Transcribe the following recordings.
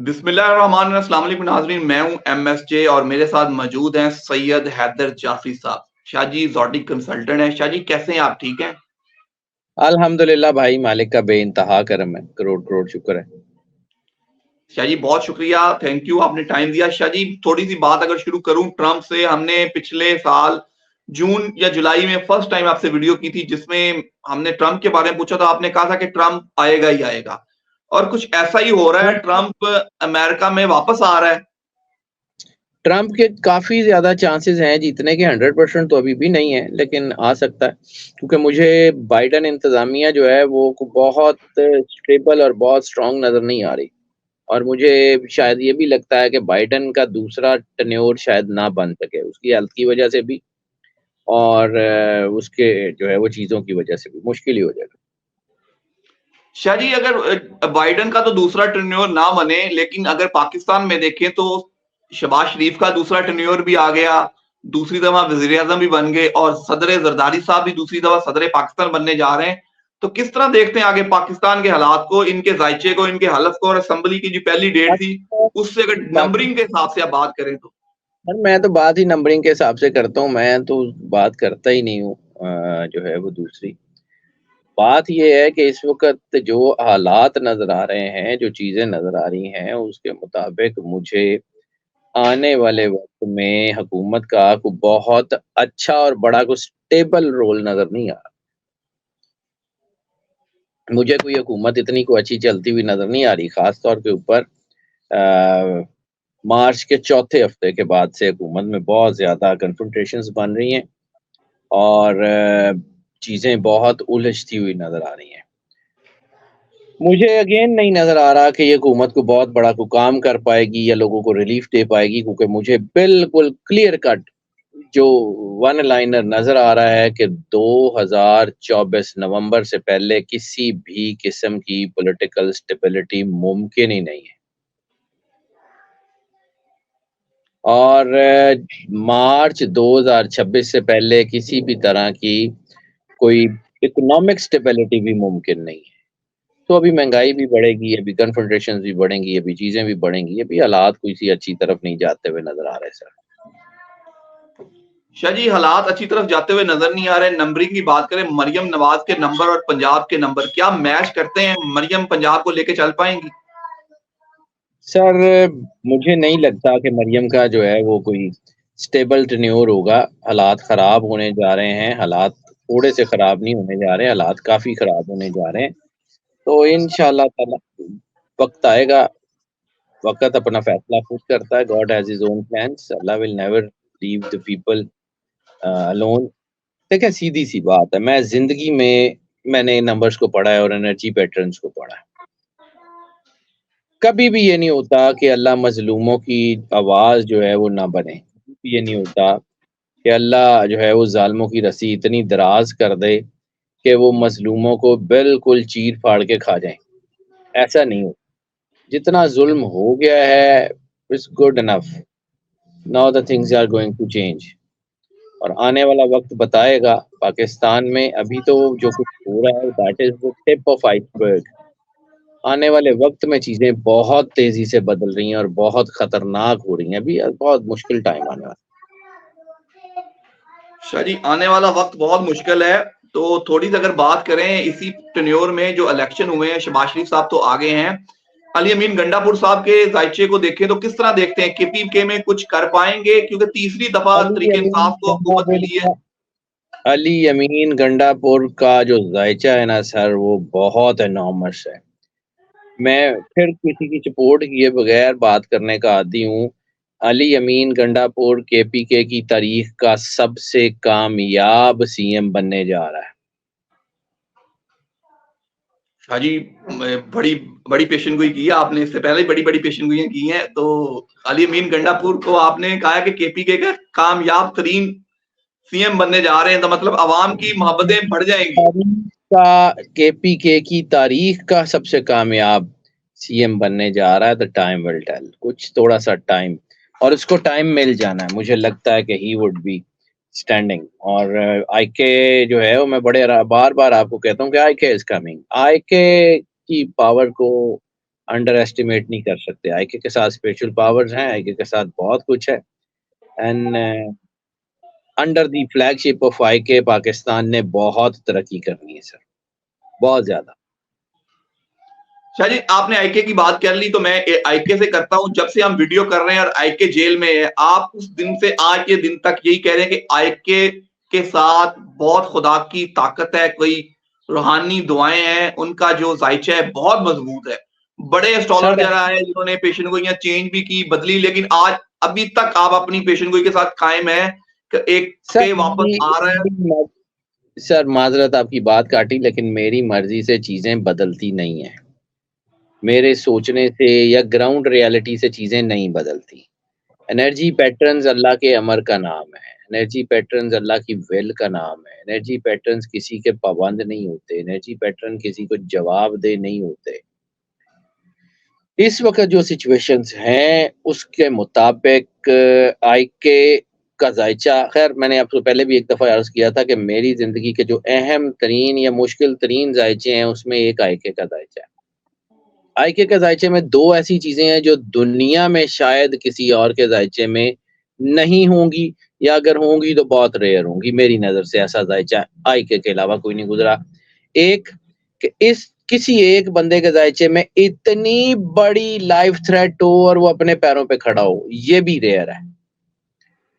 बिस्मिल्लाहिर्रहमानिर्रहीम। अस्सलाम वालेकुम नाज़रीन, मैं हूं एमएसजे और मेरे साथ मौजूद हैं सैयद हैदर जाफरी साहब। शाह जी ज़ोटिक कंसल्टेंट हैं। शाह जी कैसे हैं आप, ठीक हैं? अल्हम्दुलिल्लाह भाई, मालिक का बेइंतहा करम है, करोड़ करोड़ शुक्र है। शाह जी बहुत शुक्रिया, थैंक यू, आपने टाइम दिया। शाह जी थोड़ी सी बात अगर शुरू करूं ट्रंप से, हमने पिछले साल जून या जुलाई में फर्स्ट टाइम आपसे वीडियो की थी जिसमें हमने ट्रंप के बारे में पूछा, तो आपने कहा था कि ट्रंप आएगा ही आएगा, और कुछ ऐसा ही हो रहा है, ट्रंप अमेरिका में वापस आ रहा है। ट्रंप के काफ़ी ज़्यादा चांसेस हैं जीतने के, 100% तो अभी भी नहीं है, लेकिन आ सकता है। क्योंकि मुझे बाइडेन इंतज़ामिया जो है वो बहुत स्टेबल और बहुत स्ट्रॉन्ग नज़र नहीं आ रही, और मुझे शायद ये भी लगता है कि बाइडेन का दूसरा टेन्योर शायद ना बन सके, उसकी हेल्थ की वजह से भी, और उसके जो है वो चीज़ों की वजह से भी मुश्किल ही हो जाएगा। शाह जी अगर बाइडेन का तो दूसरा टेन्योर ना बने, लेकिन अगर पाकिस्तान में देखें तो शहबाज शरीफ का दूसरा टेन्योर भी आ गया, दूसरी दफा वजीर आजम भी बन गए, और सदर जरदारी साहब भी दूसरी दफा सदर पाकिस्तान बनने जा रहे हैं। तो किस तरह देखते हैं आगे पाकिस्तान के हालात को, इनके जायचे को, इनके हलफ को, और असम्बली की जो पहली डेट थी उससे अगर बाकी नंबरिंग के हिसाब से आप बात करें तो? सर, मैं तो बात ही नंबरिंग के हिसाब से करता हूँ, मैं तो बात करता ही नहीं हूँ जो है वो दूसरी। बात ये है कि इस वक़्त जो हालात नज़र आ रहे हैं, जो चीज़ें नज़र आ रही हैं, उसके मुताबिक मुझे आने वाले वक़्त में हुकूमत का कोई बहुत अच्छा और बड़ा कोई स्टेबल रोल नज़र नहीं आ रहा। मुझे कोई हुकूमत इतनी कोई अच्छी चलती हुई नज़र नहीं आ रही, ख़ास तौर के ऊपर मार्च के चौथे हफ़्ते के बाद से हुकूमत में बहुत ज़्यादा कन्फ्रंटेशंस बन रही हैं, और चीज़ें बहुत उलझती हुई नज़र आ रही हैं। मुझे अगेन नहीं नज़र आ रहा कि ये हुकूमत को बहुत बड़ा कोई काम कर पाएगी या लोगों को रिलीफ दे पाएगी, क्योंकि मुझे बिल्कुल क्लियर कट जो वन लाइनर नज़र आ रहा है कि 2024 नवंबर से पहले किसी भी किस्म की पॉलिटिकल स्टेबिलिटी मुमकिन ही नहीं है। और मार्च 2026 से पहले किसी भी तरह की कोई इकोनॉमिक स्टेबिलिटी भी मुमकिन नहीं है। तो अभी महँगाई भी बढ़ेगी, अभी कन्फ्रंटेशंस भी बढ़ेंगी, अभी चीज़ें भी बढ़ेंगी, अभी हालात किसी अच्छी तरफ नहीं जाते हुए नज़र आ रहे सर। शाह जी हालात अच्छी तरफ जाते हुए नजर नहीं आ रहे। नंबरिंग की बात करें, मरियम नवाज के नंबर और पंजाब के नंबर क्या मैच करते हैं? मरियम पंजाब को लेके चल पाएंगी? सर, मुझे नहीं लगता कि मरियम का जो है वो कोई स्टेबल टेन्योर होगा। हालात ख़राब होने जा रहे हैं, हालात थोड़े से ख़राब नहीं होने जा रहे हैं, हालात काफ़ी ख़राब होने जा रहे हैं। तो इंशाअल्लाह ताला वक़्त आएगा, वक़्त अपना फ़ैसला खुद करता है, God has his own plans, Allah will never leave the people alone. देखिए, सीधी-सी बात है, मैं ज़िंदगी में मैंने नंबर्स को पढ़ा है और एनर्जी पैटर्न्स को पढ़ा है। कभी भी ये नहीं होता कि अल्लाह मज़लूमों की आवाज़ जो है वो ना बने। कभी भी ये नहीं होता कि अल्लाह जो है वो ज़ालिमों की रस्सी इतनी दराज़ कर दे कि वो मज़लूमों को बिल्कुल चीर-फाड़ के खा जाएँ, ऐसा नहीं होता। जितना ज़ुल्म हो गया है, it's good enough, now the things are going to change, और आने वाला वक़्त बताएगा। पाकिस्तान में अभी तो जो कुछ हो रहा है that is the tip of iceberg. आने वाले वक़्त में चीज़ें बहुत तेज़ी से बदल रही हैं और बहुत खतरनाक हो रही हैं। अभी बहुत मुश्किल टाइम आने वाला शाह जी आने वाला वक्त बहुत मुश्किल है। तो थोड़ी सी अगर बात करें इसी टेन्योर में जो इलेक्शन हुए हैं, शहबाज शरीफ साहब तो आगे हैं, अली अमीन गंडापुर साहब के जायचे को देखें तो किस तरह देखते हैं? केपीके में कुछ कर पाएंगे, क्योंकि तीसरी दफा अली तरीके अमीन इंसाफ को हुकूमत गंडापुर मिली है। का अली अमीन गंडापुर का जो ज़ायचा है ना सर, वो बहुत एनॉर्मस है। मैं फिर किसी की सपोर्ट किए बगैर बात करने का आदी हूँ। अली अमीन गंडापुर केपीके की तारीख का सबसे कामयाब सीएम बनने जा रहा है। हाँ जी, बड़ी बड़ी पेशेंगोई की है आपने, इससे पहले ही बड़ी-बड़ी पेशेंगोइयाँ की हैं। तो अली अमीन गंडापुर को आपने कहा कि केपीके का कामयाब तरीन सीएम बनने जा रहे हैं, तो मतलब अवाम की मोहब्बतें बढ़ जाएँगी। केपीके की तारीख का सबसे कामयाब सीएम बनने जा रहा है। द टाइम विल टेल, कुछ थोड़ा-सा टाइम, और उसको टाइम मिल जाना है। मुझे लगता है कि ही वुड बी स्टैंडिंग, और आईके जो है वो मैं बड़े बार-बार आपको कहता हूँ कि आईके इज़ कमिंग। आईके की पावर को अंडर एस्टिमेट नहीं कर सकते। आईके के साथ स्पेशल पावर्स हैं, आईके के साथ बहुत कुछ है and under the flagship of IK Pakistan ने बहुत तरक्की करनी है सर, बहुत ज़्यादा। शाह जी, आपने आईके की बात कर ली तो मैं आईके से करता हूं। जब से हम वीडियो कर रहे हैं और आईके जेल में है, आप उस दिन से आज के दिन तक यही कह रहे हैं कि आईके के साथ बहुत खुदा की ताकत है, कोई रूहानी दुआएं हैं, उनका जो जायचा है बहुत मजबूत है। बड़े स्टॉलर सर जरा है जिन्होंने पेशन गोइयां चेंज भी की, बदली, लेकिन आज अभी तक आप अपनी पेशन गोई के साथ कायम है कि एक सर के वापस आ रहा है। सर माजरत आपकी बात काटी, लेकिन मेरी मर्जी से चीज़ें बदलती नहीं हैं। मेरे सोचने से या ग्राउंड रियलिटी से चीज़ें नहीं बदलती। एनर्जी पैटर्न्स अल्लाह के अमर का नाम है। एनर्जी पैटर्न्स अल्लाह की विल का नाम है। एनर्जी पैटर्न्स किसी के पाबंद नहीं होते। एनर्जी पैटर्न किसी को जवाबदेह नहीं होते। इस वक़्त जो सिचुएशंस हैं, उसके मुताबिक आईके का ज़ायचा, ख़ैर मैंने आपसे पहले भी एक दफ़ा अर्ज़ किया था कि मेरी ज़िंदगी के जो अहम तरीन या मुश्किल तरीन ज़ायचे हैं, उसमें एक आईके का ज़ायचा है। आईके के ज़ायचे में 2 ऐसी चीज़ें हैं जो दुनिया में शायद किसी और के ज़ायचे में नहीं होंगी, या अगर होंगी तो बहुत रेयर होंगी। मेरी नज़र से ऐसा ज़ायचा आईके के अलावा कोई नहीं गुज़रा। एक, कि इस किसी एक बंदे के ज़ायचे में इतनी बड़ी लाइफ़ थ्रेट हो और वो अपने पैरों पे खड़ा हो, ये भी रेयर है।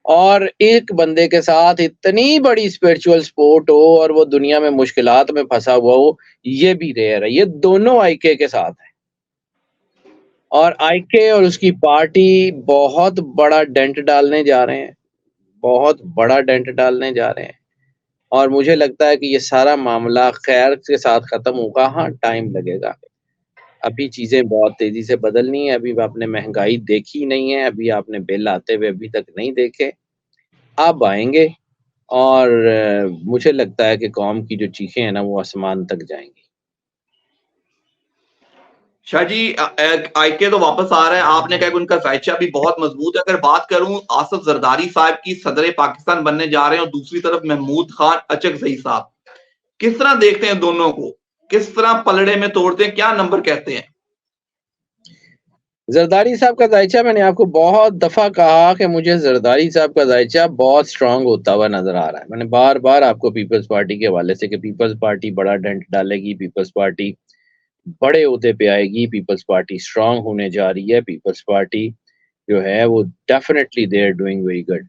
और एक बंदे के साथ इतनी बड़ी स्पिरिचुअल सपोर्ट हो और वो दुनिया में मुश्किलात में फँसा हुआ हो, ये भी रेयर है। ये दोनों आईके के साथ है। और आईके और उसकी पार्टी बहुत बड़ा डेंट डालने जा रहे हैं, बहुत बड़ा डेंट डालने जा रहे हैं। और मुझे लगता है कि ये सारा मामला खैर के साथ ख़त्म होगा। हाँ, टाइम लगेगा। अभी चीज़ें बहुत तेज़ी से बदलनी है, अभी आपने महँगाई देखी नहीं है, अभी आपने बिल आते हुए अभी तक नहीं देखे। अब आएँगे और मुझे लगता है कि कौम की जो चीखें हैं ना, वो आसमान तक जाएँगी। शाह जी, आईके तो वापस आ रहा है। आपने कहा कि उनका जायचा भी बहुत मजबूत है। अगर बात करूं आसफ जरदारी साहब की, सदर पाकिस्तान बनने जा रहे हैं, और दूसरी तरफ महमूद खान अचकजई साहब, किस तरह देखते हैं दोनों को? किस तरह पलड़े में तोड़ते हैं? क्या नंबर कहते हैं? ज़रदारी साहब का ज़ायचा, मैंने आपको बहुत दफ़ा कहा कि मुझे ज़रदारी साहब का ज़ायचा बहुत स्ट्रॉन्ग होता हुआ नज़र आ रहा है। मैंने बार-बार आपको पीपल्स पार्टी के हवाले से कि पीपल्स पार्टी बड़ा डेंट डालेगी, पीपल्स पार्टी बड़े ओहदे पे आएगी, पीपल्स पार्टी स्ट्रॉन्ग होने जा रही है, पीपल्स पार्टी जो है वो definitely they are doing very good.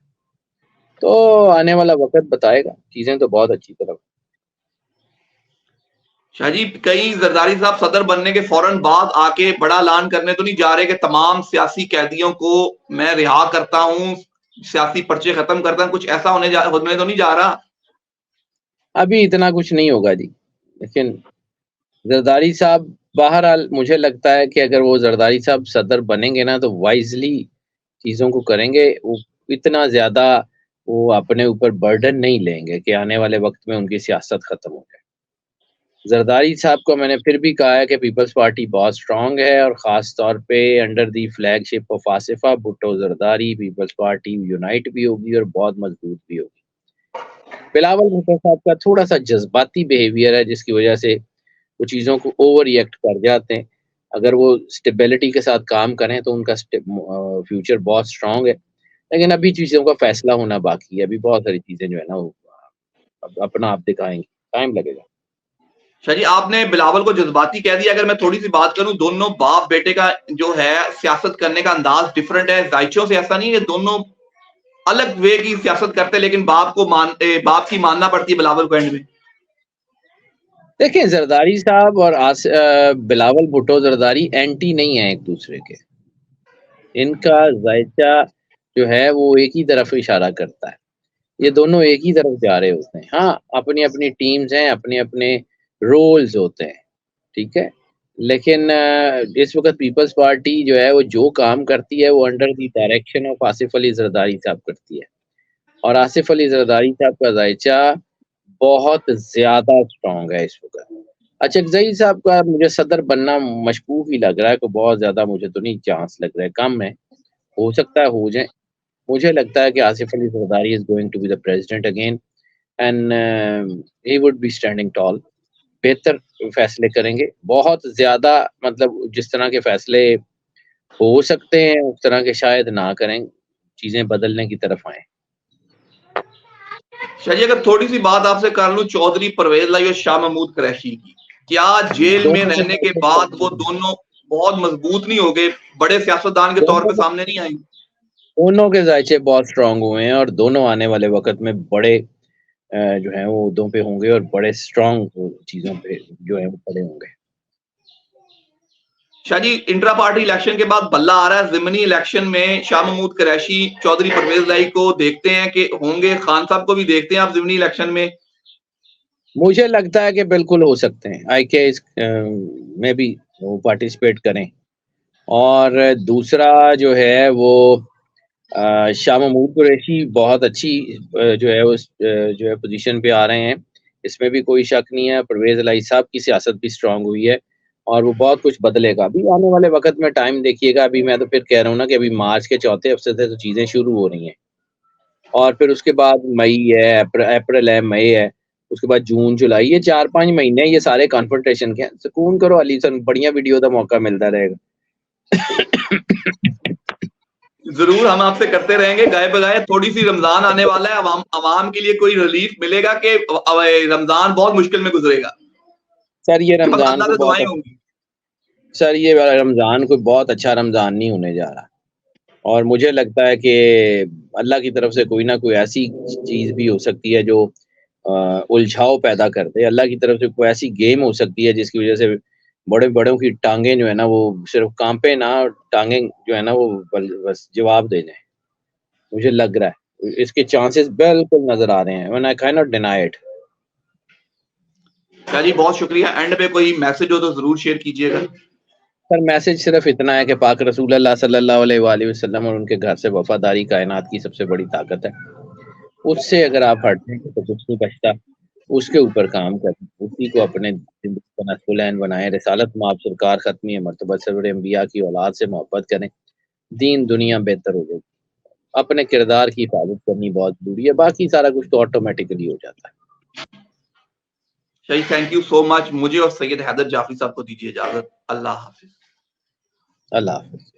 तो आने वाला वक़्त बताएगा, चीज़ें तो बहुत अच्छी तरफ। शाह जी, कहीं जरदारी साहब सदर बनने के फौरन बाद आके बड़ा ऐलान करने तो नहीं जा रहे कि तमाम सियासी कैदियों को मैं रिहा करता हूँ, सियासी पर्चे खत्म करता हूँ, कुछ ऐसा होने तो नहीं जा रहा? अभी इतना कुछ नहीं होगा जी, लेकिन ज़रदारी साहब बहरहाल मुझे लगता है कि अगर वो ज़रदारी साहब सदर बनेंगे ना तो वाइज़ली चीज़ों को करेंगे। वो इतना ज़्यादा वो अपने ऊपर बर्डन नहीं लेंगे कि आने वाले वक़्त में उनकी सियासत ख़त्म हो जाए। ज़रदारी साहब को मैंने फिर भी कहा है कि पीपल्स पार्टी बहुत स्ट्रॉन्ग है और ख़ास तौर पे under the flagship of Asifa Bhutto Zardari Peoples Party unite भी होगी और बहुत मज़बूत भी होगी। बिलावल भुट्टो साहब का थोड़ा-सा जज़्बाती बिहेवियर है जिसकी वज़ह से वो चीज़ों को ओवर रिएक्ट कर जाते हैं। अगर वो स्टेबिलिटी के साथ काम करें तो उनका फ्यूचर बहुत स्ट्रॉन्ग है। लेकिन अभी चीज़ों का फ़ैसला होना बाकी है। अभी बहुत सारी चीज़ें जो है ना वो अब अपना आप दिखाएँगी, टाइम लगेगा। शाह जी, आपने बिलावल को जज्बाती कह दिया। अगर मैं थोड़ी-सी बात करूँ, दोनों बाप-बेटे का जो है सियासत करने का अंदाज़ डिफरेंट है। जायचों से ऐसा नहीं है, दोनों अलग वे की सियासत करते हैं, लेकिन बाप की मानना पड़ती है बिलावल को एंड में। देखिए ज़रदारी साहब और बिलावल भुट्टो ज़रदारी एंटी नहीं हैं एक-दूसरे के। इनका ज़ायचा जो है वो एक ही तरफ इशारा करता है। ये दोनों एक ही तरफ जा रहे होते हैं। हाँ, अपनी-अपनी टीम्स हैं, अपने-अपने रोल्स होते हैं, ठीक है? लेकिन इस वक़्त पीपल्स पार्टी जो है वो जो काम करती है वो under the direction of Asif Ali Zardari साहब करती है। और आसिफ़ अली ज़रदारी साहब का ज़ायचा बहुत ज़्यादा स्ट्रॉन्ग है इस वक़्त। अचकज़ई साहब का मुझे सदर बनना मशकूक ही लग रहा है, कोई बहुत ज़्यादा मुझे तो नहीं चांस लग रहा है, कम है। हो सकता है हो जाएँ। मुझे लगता है कि Asif Ali Zardari is going to be the president again and he would be standing tall बेहतर फैसले करेंगे। बहुत ज़्यादा मतलब जिस तरह के फैसले हो सकते हैं उस तरह के शायद ना करें, चीज़ें बदलने की तरफ आएँ। शाह जी, अगर थोड़ी सी बात आपसे कर लूं चौधरी परवेज लाई और शाह महमूद कुरैशी की, क्या जेल में दोनों के रहने के जायज़े बाद वो दोनों बहुत मजबूत नहीं हो गए, बड़े सियासतदान के तौर दोनों पे के सामने नहीं आए? दोनों के ज़ायचे बहुत स्ट्रॉन्ग हुए हैं और दोनों आने वाले वक़्त में बड़े जो हैं वो ओहदों पे होंगे और बड़े स्ट्रॉन्ग चीज़ों पे जो है वो खड़े होंगे। Shah ji, intra party election के बाद बल्ला आ रहा है, ज़िमनी इलेक्शन में शाह महमूद कुरैशी चौधरी परवेज लाई को देखते हैं कि होंगे, खान साहब को भी देखते हैं आप ज़िमनी इलेक्शन में? मुझे लगता है कि बिल्कुल हो सकते हैं। आईके में भी वो पार्टिसिपेट करें और दूसरा जो है वो शाह महमूद कुरैशी बहुत अच्छी जो है उस जो है पोज़ीशन पे आ रहे हैं। इसमें भी कोई शक नहीं है। परवेज़ इलाही साहब की सियासत भी स्ट्रॉन्ग हुई है और वो बहुत कुछ बदलेगा। अभी आने वाले वक़्त में टाइम देखिएगा, अभी मैं तो फिर कह रहा हूँ ना कि अभी मार्च के चौथे हफ्ते से तो चीज़ें शुरू हो रही हैं और फिर उसके बाद मई है, अप्रैल है, मई है, उसके बाद जून, जुलाई, ये 4-5 महीने ये सारे कन्फ्रंटेशन के हैं। सुकून करो अली सन बड़ियां वीडियो का मौका मिलता रहेगा। ज़रूर हम आपसे करते रहेंगे, गाए-बगाए थोड़ी सी रमज़ान आने वाला है, अवाम के लिए कोई रिलीफ मिलेगा कि रमज़ान बहुत मुश्किल में गुज़रेगा? सर ये कि बस रमज़ान अल्लाह को से बहुत दुआएँ होंगी? सर ये वाला रमज़ान कोई बहुत अच्छा रमज़ान नहीं होने जा रहा और मुझे लगता है कि अल्लाह की तरफ से कोई ना कोई ऐसी चीज़ भी हो सकती है जो उलझाव पैदा कर दे। अल्लाह की तरफ से कोई ऐसी गेम हो सकती है जिसकी वज़ह से बड़े-बड़ों की टाँगें जो है ना वो सिर्फ़ काँपे ना, टाँगें जो है ना वो बस जवाब दे जाएँ। मुझे लग रहा है। इसके चांसेस बिल्कुल नज़र आ रहे हैं and I can not deny it. Shah ji, बहुत शुक्रिया। एंड पे कोई मैसेज हो तो ज़रूर शेयर कीजिएगा। सर मैसेज सिर्फ़ इतना है कि पाक रसूल अल्लाह सल्लल्लाहु अलैहि वसल्लम और उनके घर से वफ़ादारी कायनात की सबसे बड़ी ताकत है। उससे अगर आप हटते हैं तो कुछ नहीं बचता। उसके ऊपर काम करें, उसी को अपने ज़िंदगी का नस्ल-ए-ऐन बनाएँ, रिसालत मआब सरकार ख़त्मी मर्तबा सरवर अंबिया की औलाद से मोहब्बत करें, दीन दुनिया बेहतर हो जाएगी। अपने किरदार की हिफाज़त करनी बहुत ज़रूरी है, बाकी सारा कुछ तो ऑटोमैटिकली हो जाता है। Shah ji, thank you so much. मुझे और सैयद हैदर जाफ़ी साहब को दीजिए इजाज़त। अल्लाह हाफ़िज़। अल्लाह हाफ़िज़।